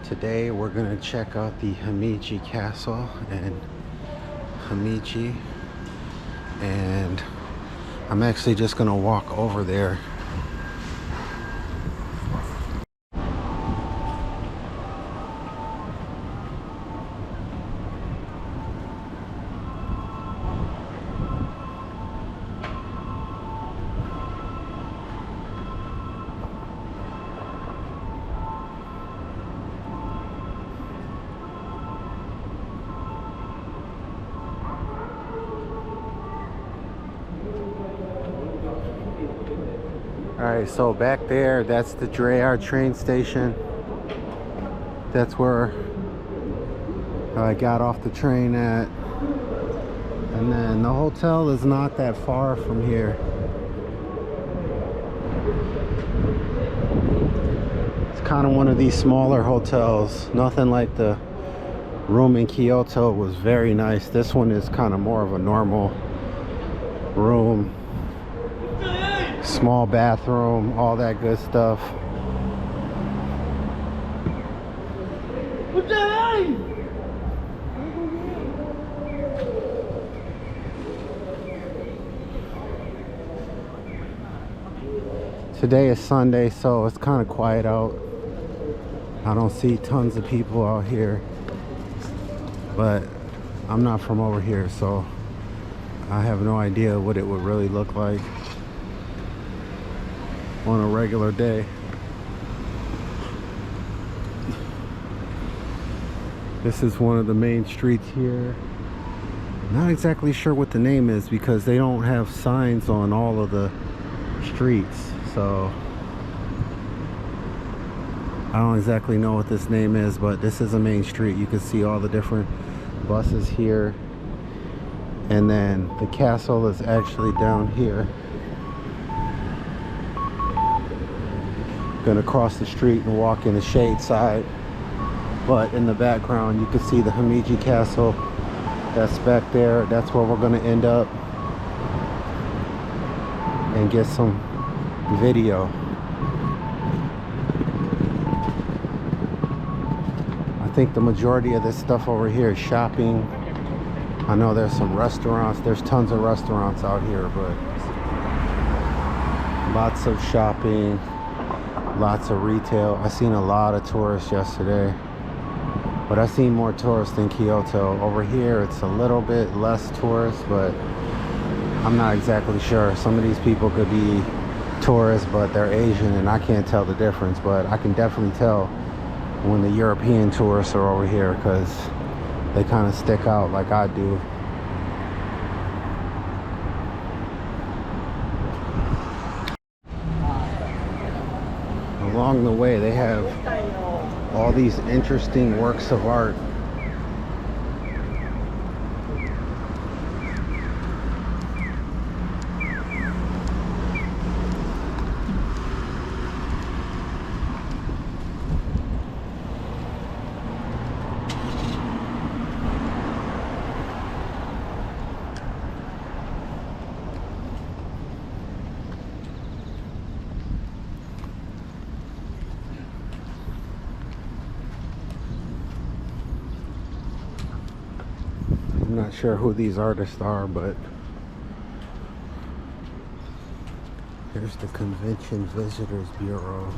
Today we're gonna check out the Himeji Castle in Himeji, and I'm actually just gonna walk over there. Alright, so back there, that's the JR train station. That's where I got off the train at. And then the hotel is not that far from here. It's kind of one of these smaller hotels. Nothing like the room in Kyoto was very nice. This one is kind of more of a normal room. Small bathroom, all that good stuff. Today is Sunday, so it's kind of quiet out. I don't see tons of people out here, but I'm not from over here, so I have no idea what it would really look like on a regular day. This is one of the main streets here. Not exactly sure what the name is because they don't have signs on all of the streets, so I don't exactly know what this name is, but this is a main street. You can see all the different buses here, and then the castle is actually down here. Gonna cross the street and walk in the shade side, but in the background you can see the Himeji Castle. That's back there. That's where we're gonna end up and get some video. I think the majority of this stuff over here is shopping. I know there's some restaurants. There's tons of restaurants out here, but lots of shopping. Lots of retail. I seen a lot of tourists yesterday, but I seen more tourists in Kyoto. Over here it's a little bit less tourists, but I'm not exactly sure. Some of these people could be tourists, but they're Asian and I can't tell the difference. But I can definitely tell when the European tourists are over here, because they kind of stick out like I do. Along the way they have all these interesting works of art. I'm not sure who these artists are, but here's the Convention Visitors Bureau.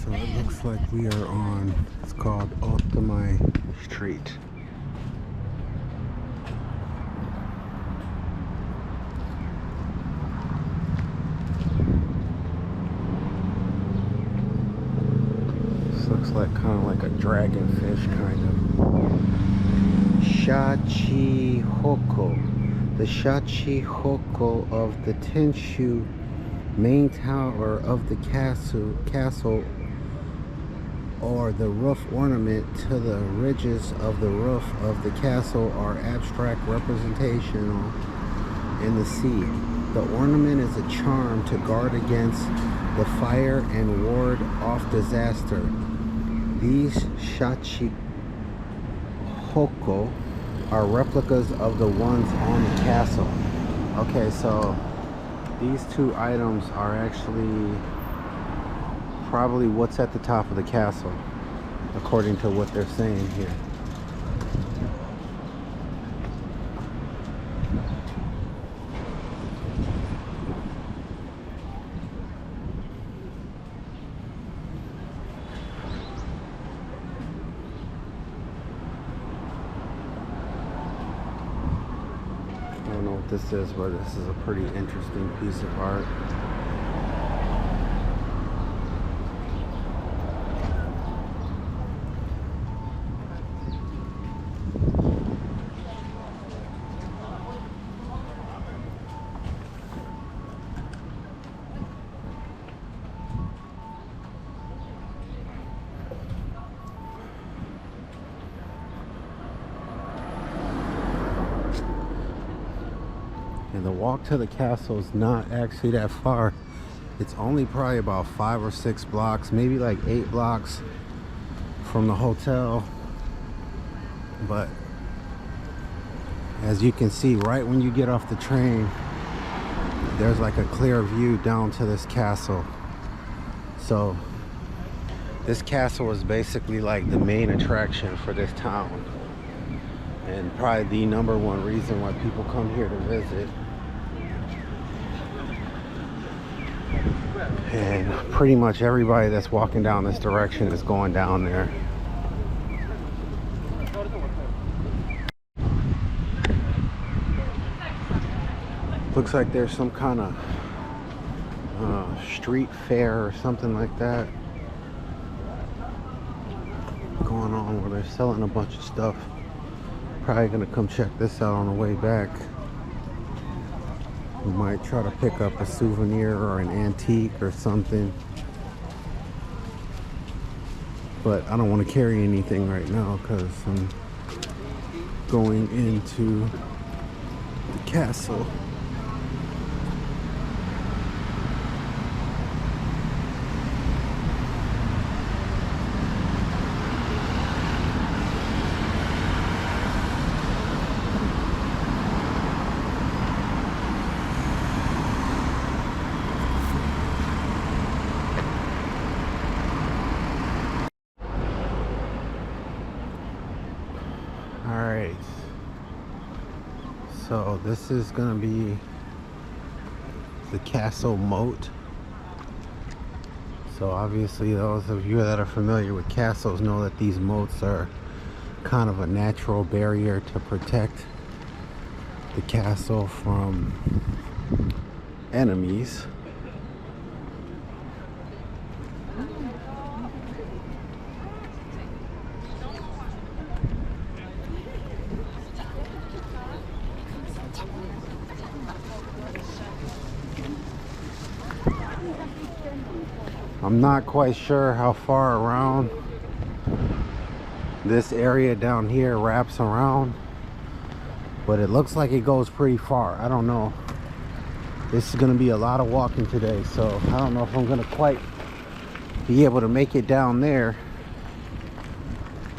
So it looks like we are on, it's called Otomai Street. dragonfish, kind of. Shachihoko. The Shachihoko of the Tenshu main tower of the castle, or the roof ornament to the ridges of the roof of the castle, are abstract representational in the sea. The ornament is a charm to guard against the fire and ward off disaster. These Shachihoko are replicas of the ones on the castle. Okay, so these two items are actually probably what's at the top of the castle, according to what they're saying here. I don't know what this is, but this is a pretty interesting piece of art. And the walk to the castle is not actually that far. It's only probably about 5 or 6 blocks, maybe like 8 blocks from the hotel. But as you can see, right when you get off the train, there's like a clear view down to this castle. So this castle is basically like the main attraction for this town, and probably the #1 reason why people come here to visit. And pretty much everybody that's walking down this direction is going down there. Looks like there's some kind of street fair or something like that going on, where they're selling a bunch of stuff. Probably gonna come check this out on the way back. We might try to pick up a souvenir or an antique or something, but I don't want to carry anything right now because I'm going into the castle. Alright, so this is gonna be the castle moat. So obviously those of you that are familiar with castles know that these moats are kind of a natural barrier to protect the castle from enemies. I'm not quite sure how far around this area down here wraps around, but it looks like it goes pretty far. I don't know. This is going to be a lot of walking today, so I don't know if I'm going to quite be able to make it down there,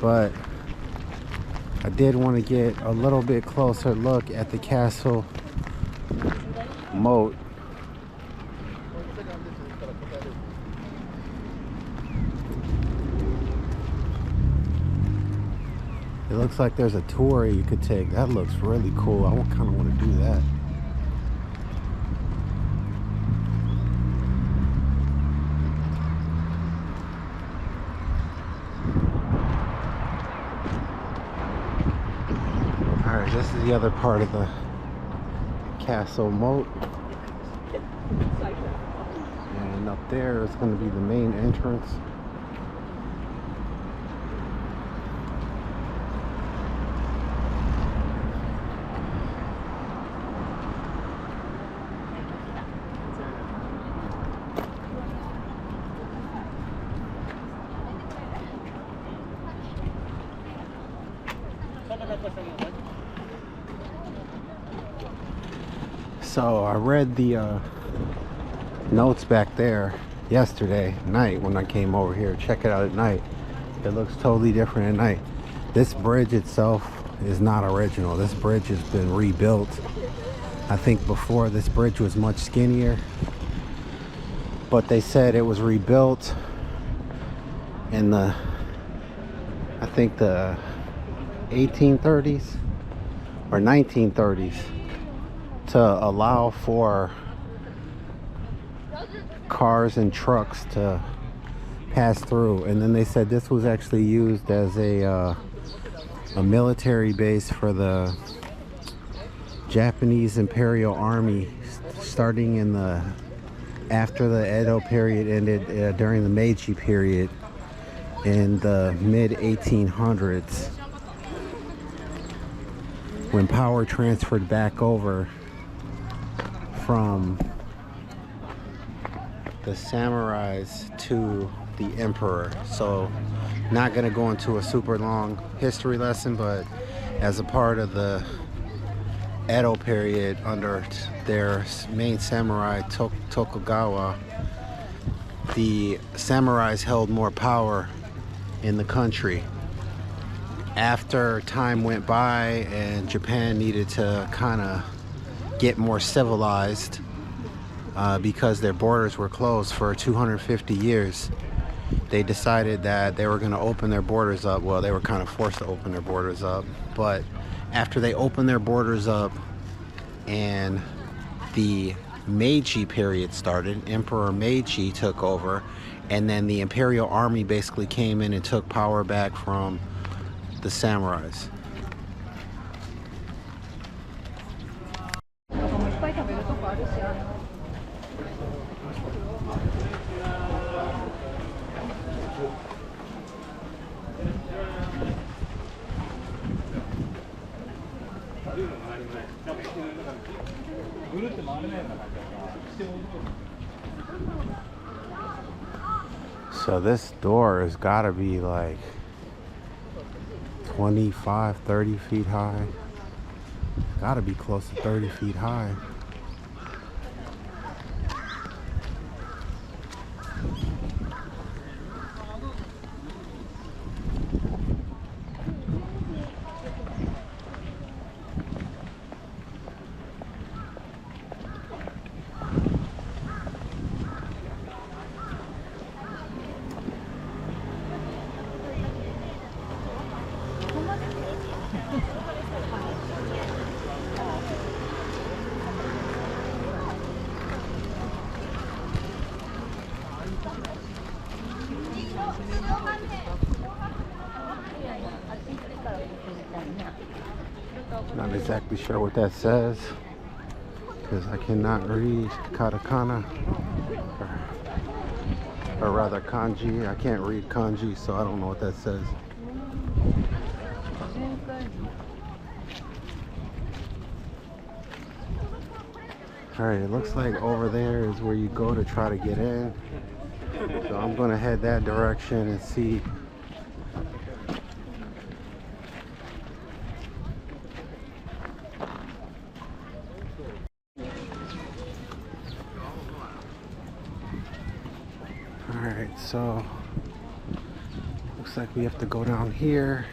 but I did want to get a little bit closer look at the castle moat. It looks like there's a tour you could take. That looks really cool. I kind of want to do that. Alright, this is the other part of the castle moat. And up there is going to be the main entrance. So I read the notes back there yesterday night when I came over here. Check it out at night. It looks totally different at night. This bridge itself is not original. This bridge has been rebuilt. I think before this bridge was much skinnier, but they said it was rebuilt in the, I think the 1830s or 1930s to allow for cars and trucks to pass through. And then they said this was actually used as a military base for the Japanese Imperial Army starting in the after the Edo period ended, during the Meiji period in the mid 1800s, when power transferred back over from the samurais to the emperor. So not going to go into a super long history lesson, but as a part of the Edo period under their main samurai Tokugawa, the samurais held more power in the country. After time went by and Japan needed to kind of get more civilized, because their borders were closed for 250 years, they decided that they were going to open their borders up. Well, they were kind of forced to open their borders up, but after they opened their borders up and the Meiji period started, Emperor Meiji took over, and then the Imperial Army basically came in and took power back from the samurais. So this door has got to be like 25, 30 feet high. Got to be close to 30 feet high. Not exactly sure what that says because I cannot read katakana, or rather kanji. I can't read kanji, so I don't know what that says. Alright, it looks like over there is where you go to try to get in. So I'm going to head that direction and see. Alright, so looks like we have to go down here.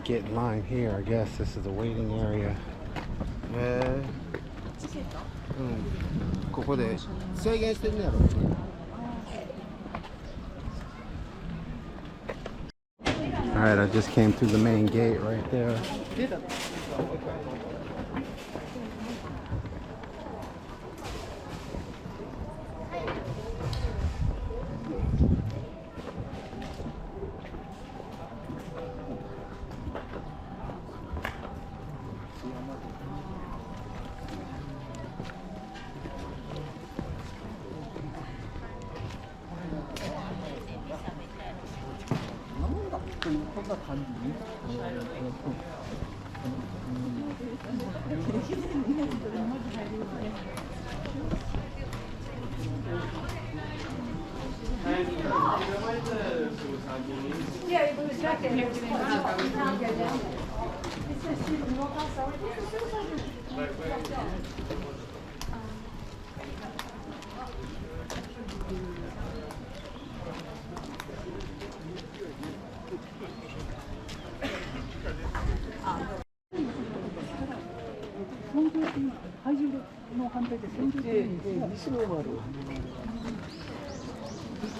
Get in line here. I guess this is the waiting area. ここで制限してんねやろ。Alright, I just came through the main gate right there.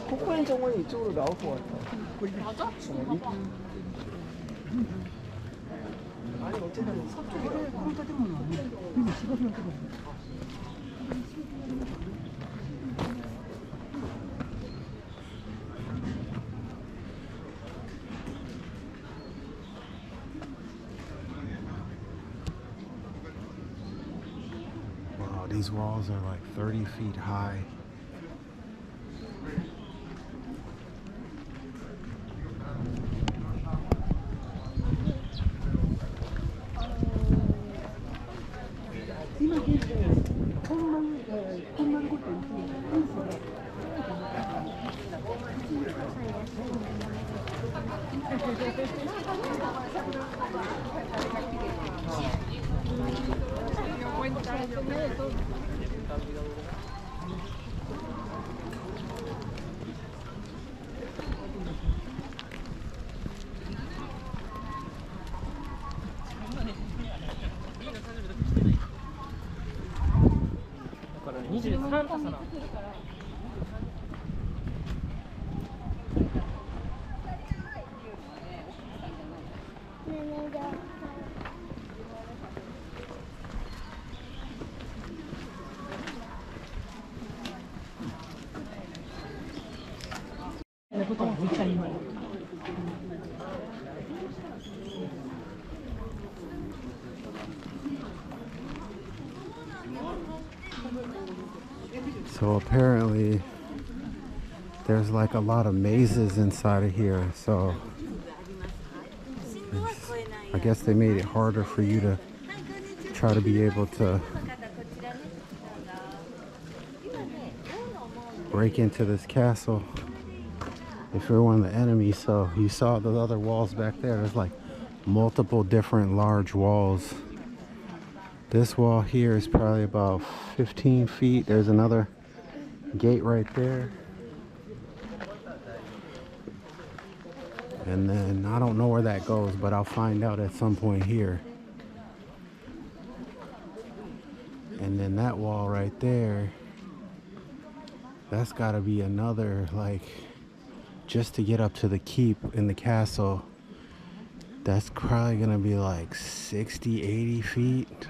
코코엔 정원이 이쪽으로 나올 것 같아. 맞아? 봐봐. 아니 어쨌든 서쪽에 Wow, these walls are like 30 feet high. So apparently there's like a lot of mazes inside of here, so I guess they made it harder for you to try to be able to break into this castle if you're one of the enemies. So you saw the other walls back there. There's like multiple different large walls. This wall here is probably about 15 feet. There's another gate right there. And then I don't know where that goes, but I'll find out at some point here. And then that wall right there, that's got to be another, like, just to get up to the keep in the castle, that's probably going to be like 60, 80 feet.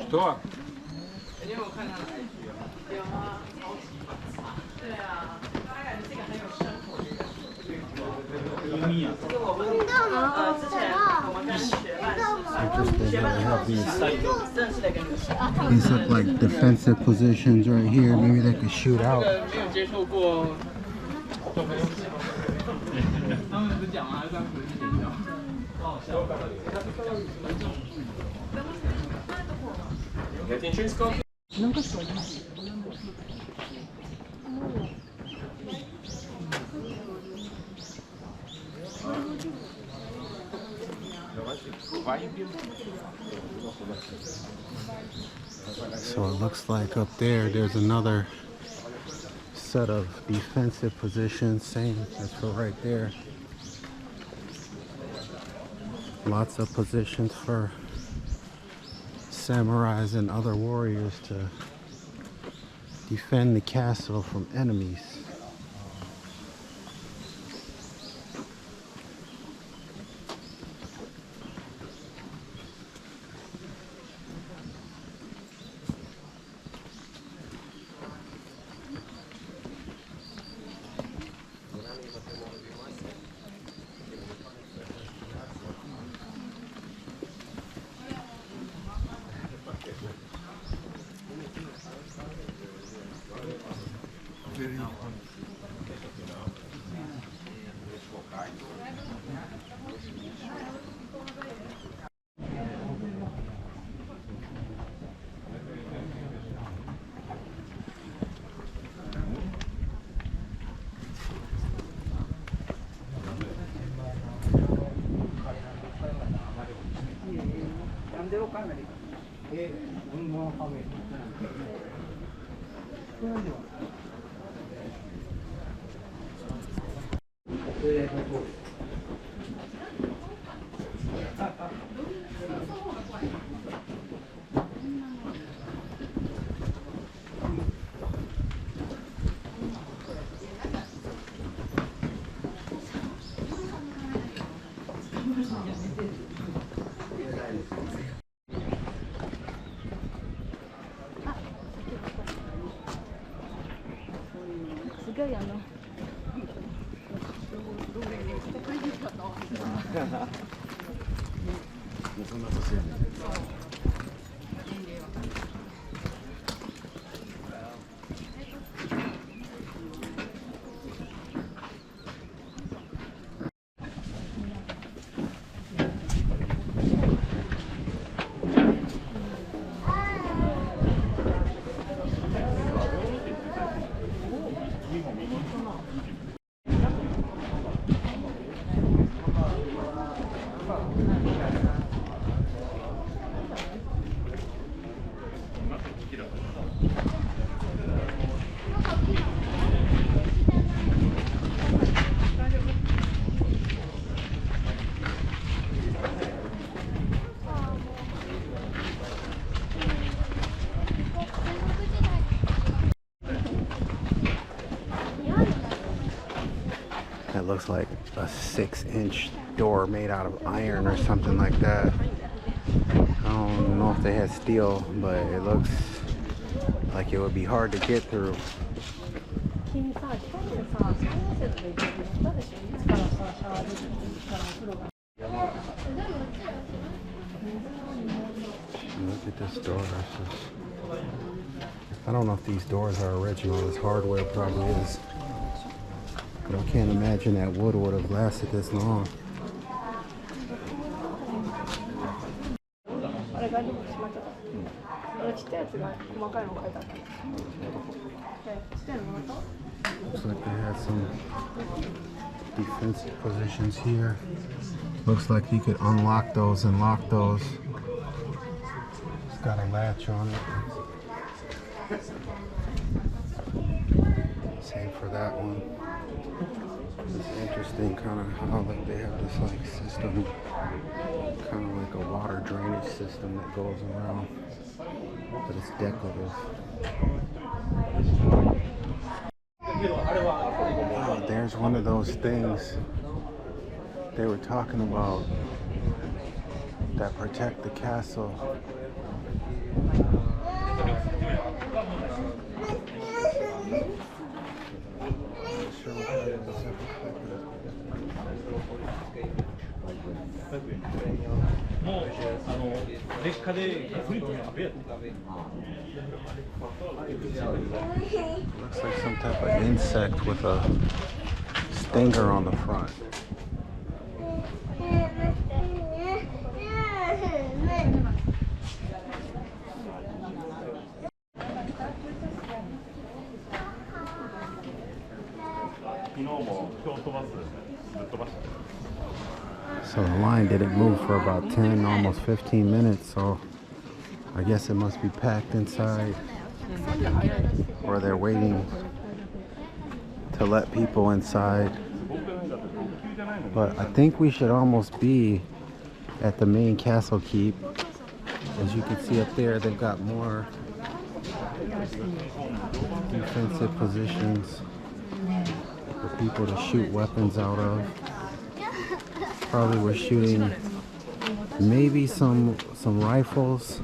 좋아. These look like defensive positions right here. Maybe they could shoot out. So it looks like up there's another set of defensive positions, same as for right there. Lots of positions for samurais and other warriors to defend the castle from enemies. That looks like a 6-inch door made out of iron or something like that. I don't know if they had steel, but it looks like it would be hard to get through. Look at this door. I don't know if these doors are original. This hardware probably is. But I can't imagine that wood would have lasted this long. Looks like they had some defensive positions here. Looks like you could unlock those and lock those. It's got a latch on it. Same for that one. It's interesting kind of how they have this like system, kind of like a water drainage system that goes around, but it's decorative. Oh, there's one of those things they were talking about that protect the castle. Looks like some type of insect with a stinger on the front. So the line didn't move for about 10, almost 15 minutes, so I guess it must be packed inside, or they're waiting to let people inside. But I think we should almost be at the main castle keep. As you can see up there, they've got more defensive positions for people to shoot weapons out of. Probably we're shooting maybe some rifles,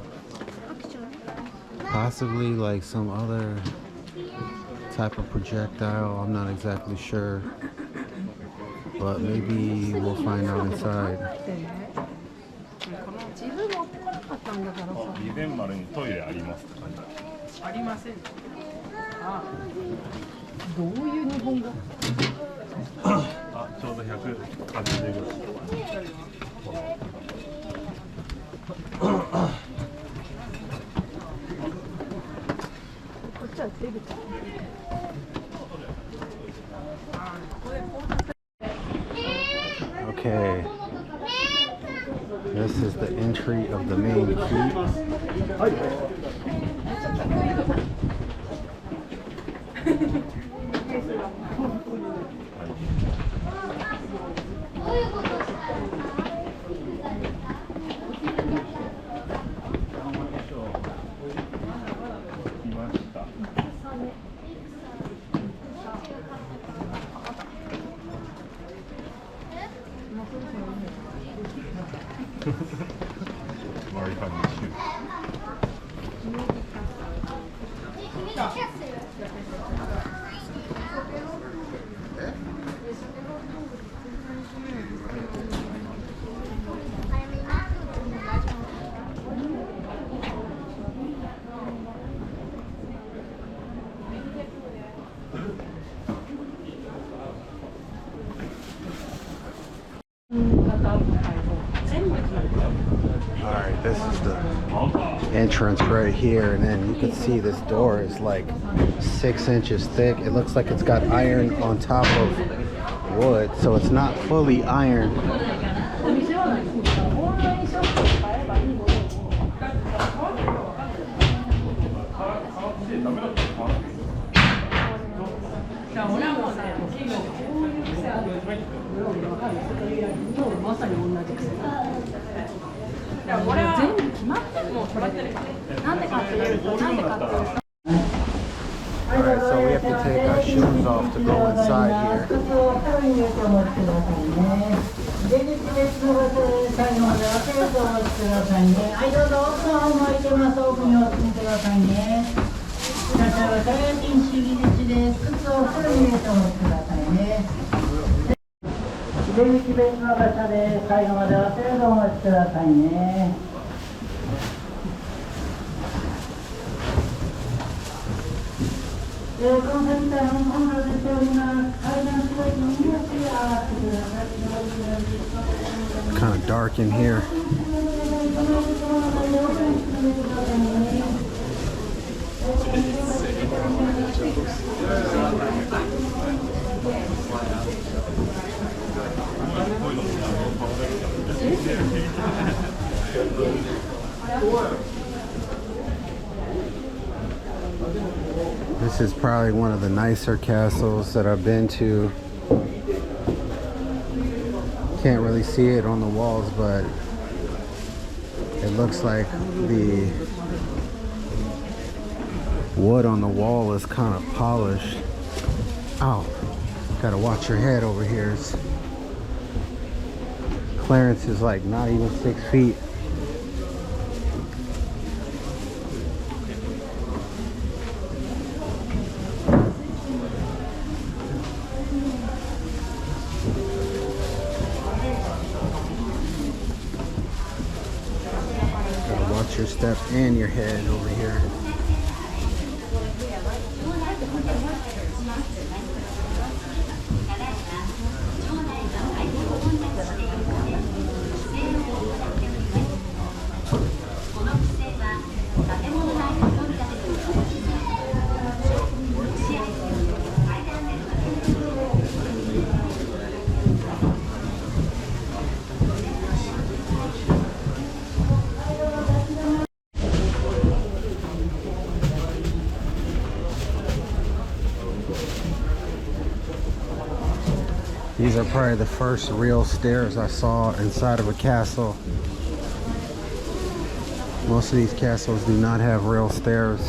possibly like some other type of projectile. I'm not exactly sure, but maybe we'll find out inside. Okay, this is the entry of the main keep. Alright, this is the entrance right here, and then you can see this door is like 6 inches thick. It looks like it's got iron on top of wood, so it's not fully iron. Alright, so we have to take our shoes off to go inside here. Kind of dark in here. This is probably one of the nicer castles that I've been to. Can't really see it on the walls, but it looks like the wood on the wall is kind of polished. Ow, gotta watch your head over here. Clearance is like not even 6 feet. Your step and your head over here. These are probably the first real stairs I saw inside of a castle. Most of these castles do not have real stairs.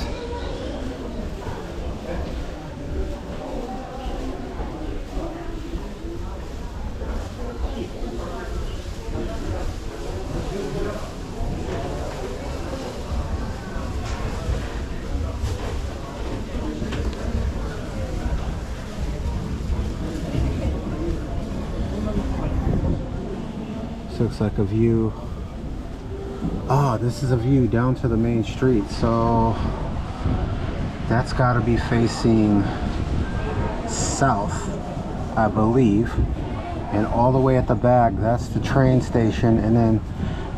This looks like a view. Ah, this is a view down to the main street. So that's got to be facing south, I believe. And all the way at the back, that's the train station. And then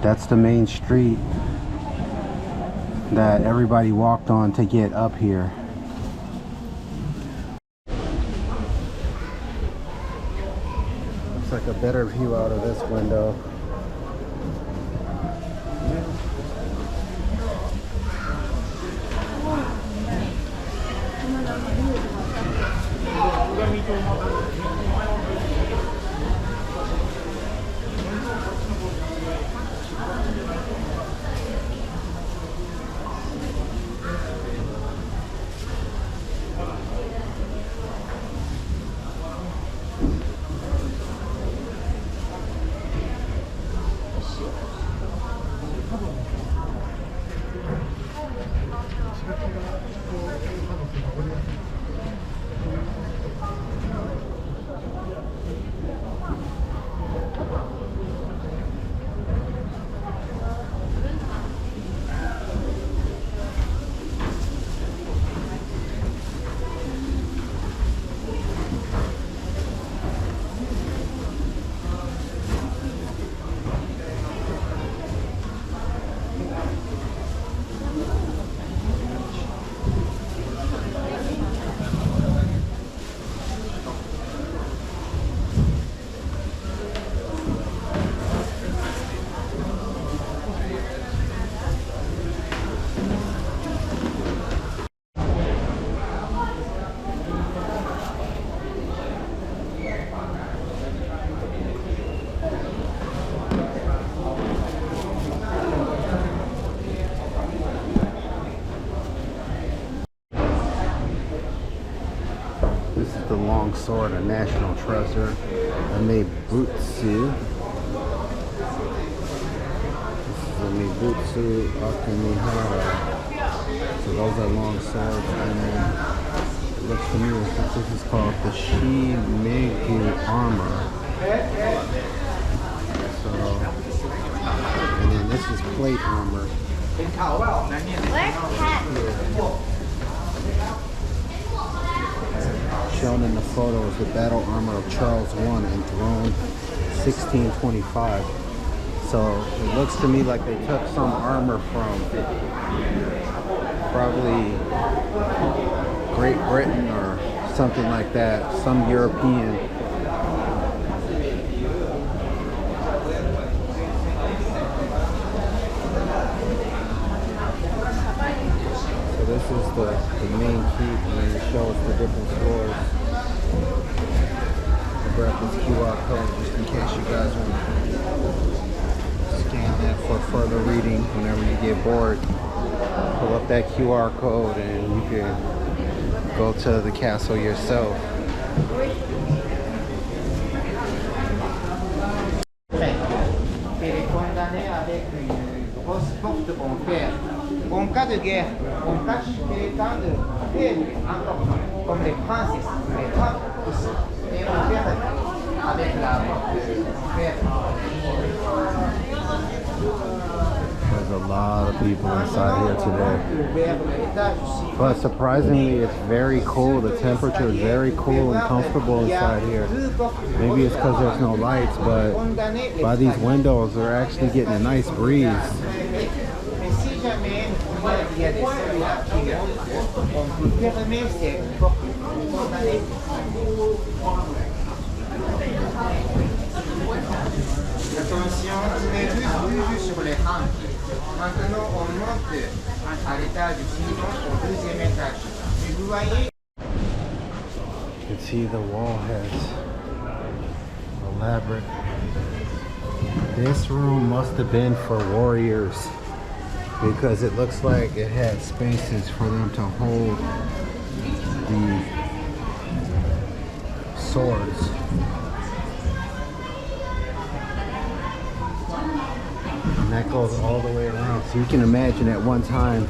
that's the main street that everybody walked on to get up here. Looks like a better view out of this window. This is the long sword, a national treasure. Amebutsu. This is Amebutsu Akamihara. So those are long swords. And then it looks to me as if this is called the Himeji armor. So, and then this is plate armor. Shown in the photo is the battle armor of Charles I, enthroned 1625. So it looks to me like they took some armor from probably Great Britain or something like that, some European. So this is the main keep, and it shows the different floors. I grabbed this QR code just in case you guys want to scan that for further reading whenever you get bored. Pull up that QR code and you can go to the castle yourself. En cas de guerre, on cache les temps de paix comme les princesses, les femmes aussi. Et on perd avec la mort de père. There's a lot of people inside here today. But surprisingly, it's very cool. The temperature is very cool and comfortable inside here. Maybe it's because there's no lights, but by these windows, they're actually getting a nice breeze. Attention, vue sur les rampes. Maintenant, on monte à l'étage suivant au deuxième étage. Et vous voyez, You can see the wall has elaborate. This room must have been for warriors because it looks like it had spaces for them to hold the swords. And that goes all the way around. So you can imagine at one time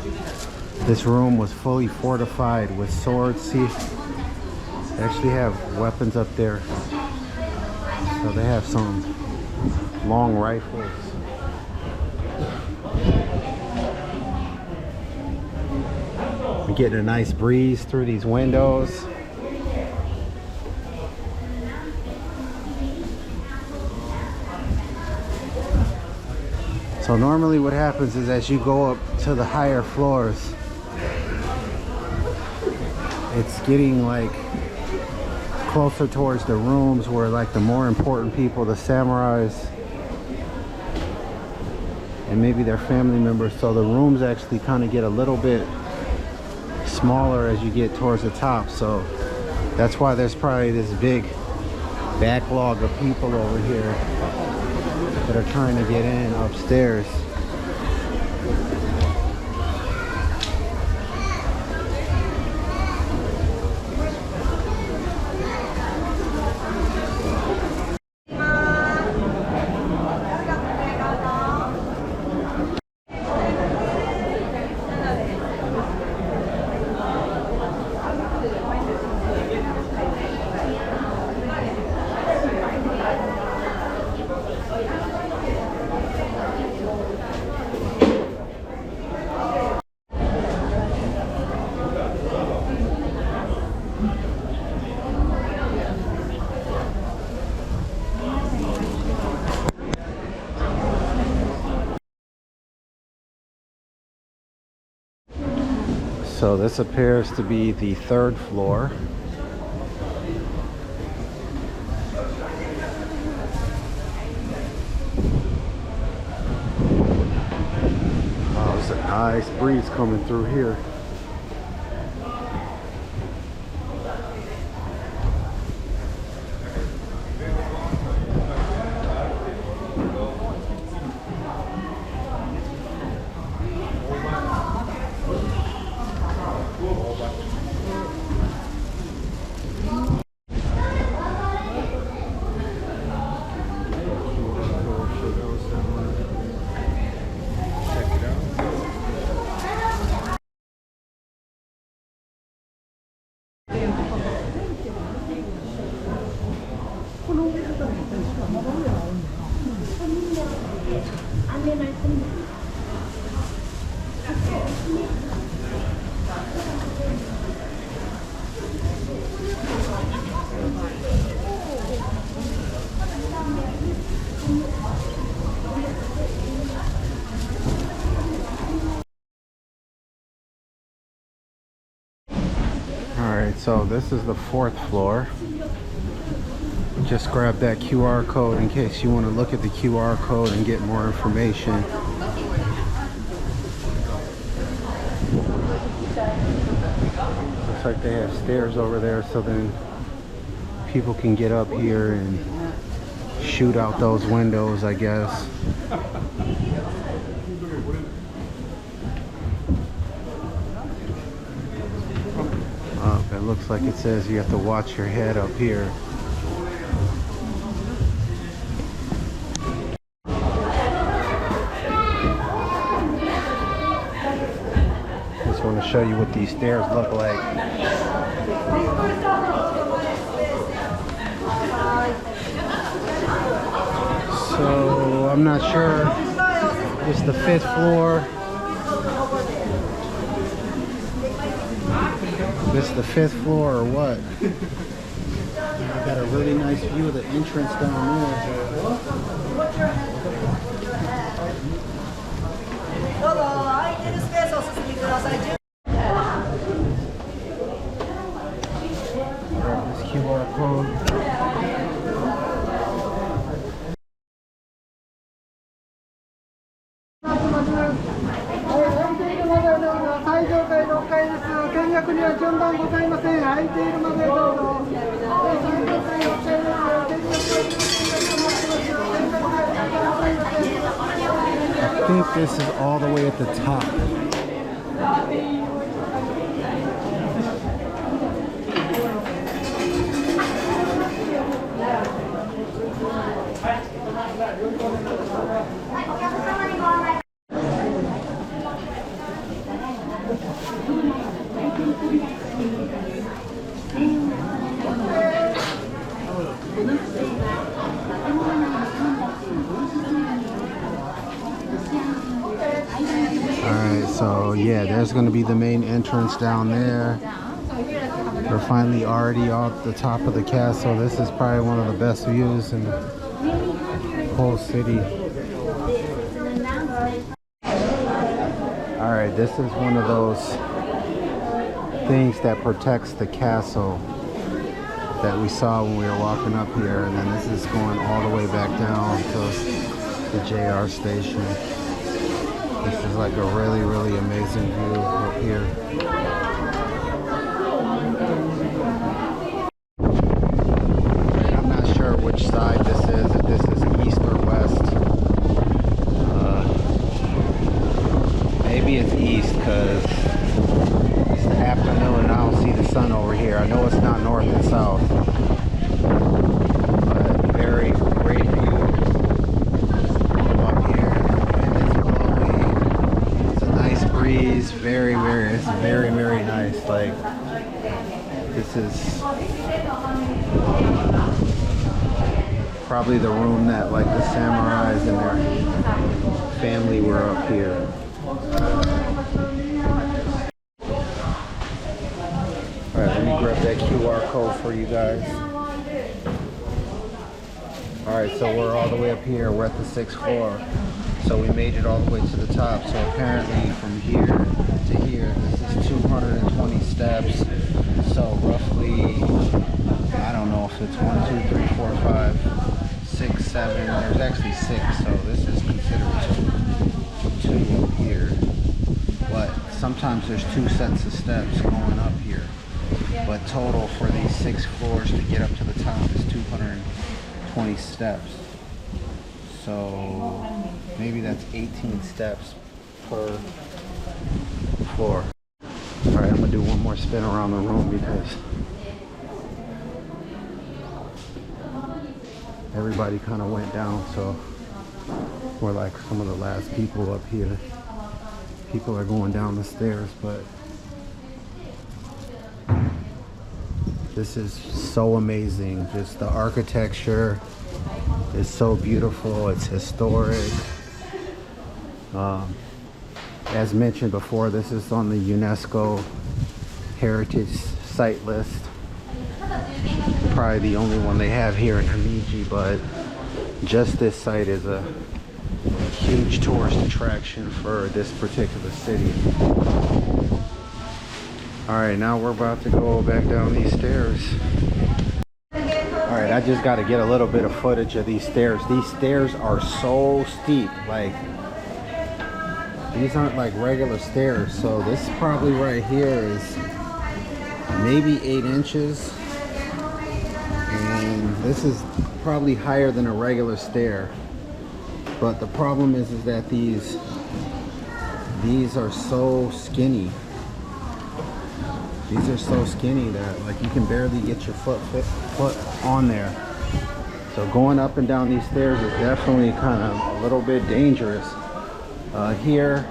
this room was fully fortified with swords. See, they actually have weapons up there. So they have some long rifles. We're getting a nice breeze through these windows. So normally what happens is as you go up to the higher floors, it's getting like closer towards the rooms where like the more important people, the samurais, and maybe their family members. So the rooms actually kind of get a little bit smaller as you get towards the top. So that's why there's probably this big backlog of people over here that are trying to get in upstairs. So this appears to be the third floor. Oh, there's a nice breeze coming through here. So this is the fourth floor. Just grab that QR code in case you want to look at the QR code and get more information. Looks like they have stairs over there so then people can get up here and shoot out those windows, I guess. It looks like it says you have to watch your head up here. Just want to show you what these stairs look like. So I'm not sure. It's the 5th floor. This is the 5th floor or what? I got a really nice view of the entrance down there. Grab this QR code. think this is all the way at the top. Alright, so yeah, there's going to be the main entrance down there. We're finally already off the top of the castle. This is probably one of the best views in the whole city. Alright, this is one of those things that protects the castle that we saw when we were walking up here, and then this is going all the way back down to the JR station. This is like a really, really amazing view up here. I'm not sure which side this is, if this is east or west. Maybe it's east because it's the afternoon and I don't see the sun over here. I know it's not north and south, but very great view from up here. And it's blowing. It's a nice breeze. Very, it's very, very nice. Like, this is probably the room that like the samurais and their family were up here. Alright, let me grab that QR code for you guys. Alright, so we're all the way up here. We're at the 6th floor. So we made it all the way to the top. So apparently from here to here, this is 220 steps. So roughly, I don't know if it's 1, 2, 3, 4, 5, 6, 7. There's actually 6. So this is considered 2 up here. But sometimes there's 2 sets of steps going up here. But total for these 6 floors to get up to the top is 220 steps. So maybe that's 18 steps per floor. Alright, I'm gonna do one more spin around the room because everybody kind of went down, so we're like some of the last people up here. People are going down the stairs, but this is so amazing. Just the architecture is so beautiful. It's historic. As mentioned before, this is on the UNESCO Heritage Site list. Probably the only one they have here in Himeji, but just this site is a huge tourist attraction for this particular city. Alright, now we're about to go back down these stairs. Alright, I just got to get a little bit of footage of these stairs. These stairs are so steep. Like, these aren't like regular stairs. So this probably right here is maybe 8 inches. And this is probably higher than a regular stair. But the problem is that these are so skinny. These are so skinny that like you can barely get your foot on there. So going up and down these stairs is definitely kind of a little bit dangerous. Here,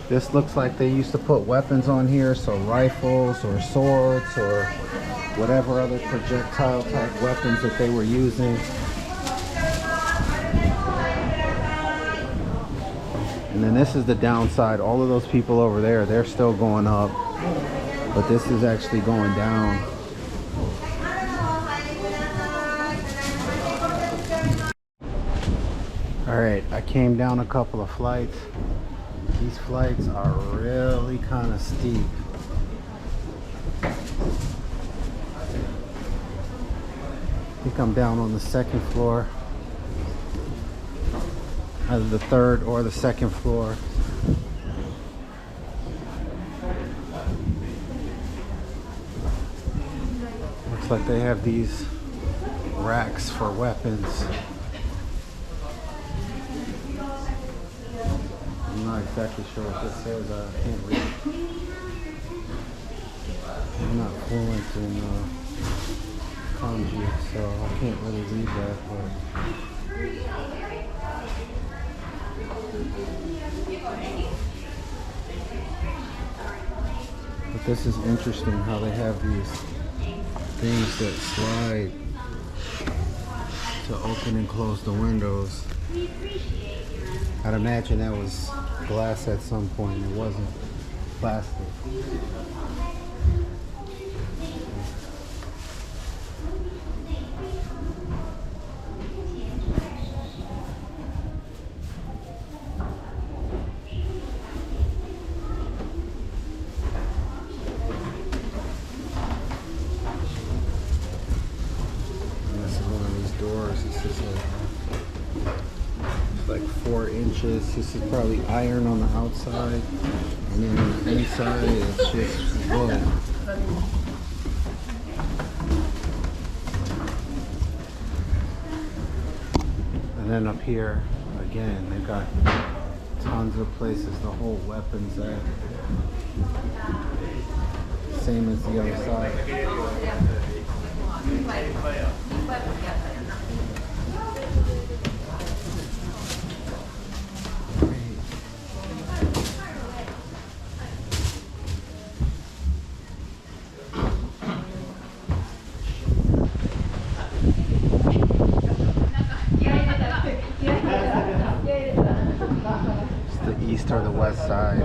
this looks like they used to put weapons on here, so rifles or swords or whatever other projectile type weapons that they were using. And then this is the downside. All of those people over there, they're still going up, but this is actually going down. All right, I came down a couple of flights. These flights are really kind of steep. I think I'm down on the 2nd floor. Either the 3rd or the 2nd floor. Looks like they have these racks for weapons. not exactly sure what this says. I can't read it. I'm not fluent in kanji, so I can't really read that. But this is interesting how they have these things that slide to open and close the windows. I'd imagine that was glass at some point. It wasn't plastic. Like 4 inches. This is probably iron on the outside, and then on the inside it's just wood. And then up here again, they've got tons of places to hold weapons at. Same as the other side. It's the east or the west side.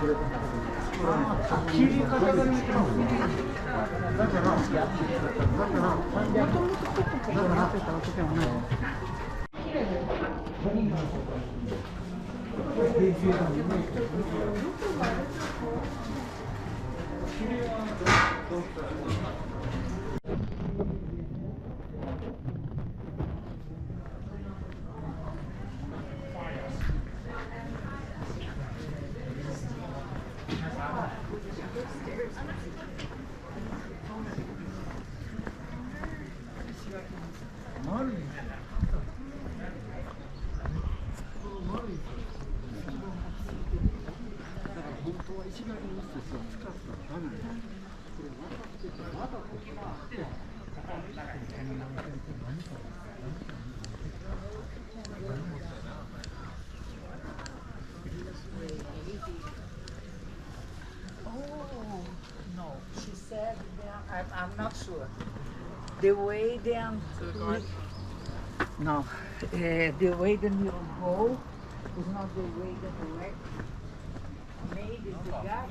No, she said I'm not sure. The way then no, the way the you go is not the way the direct. Maybe the guy.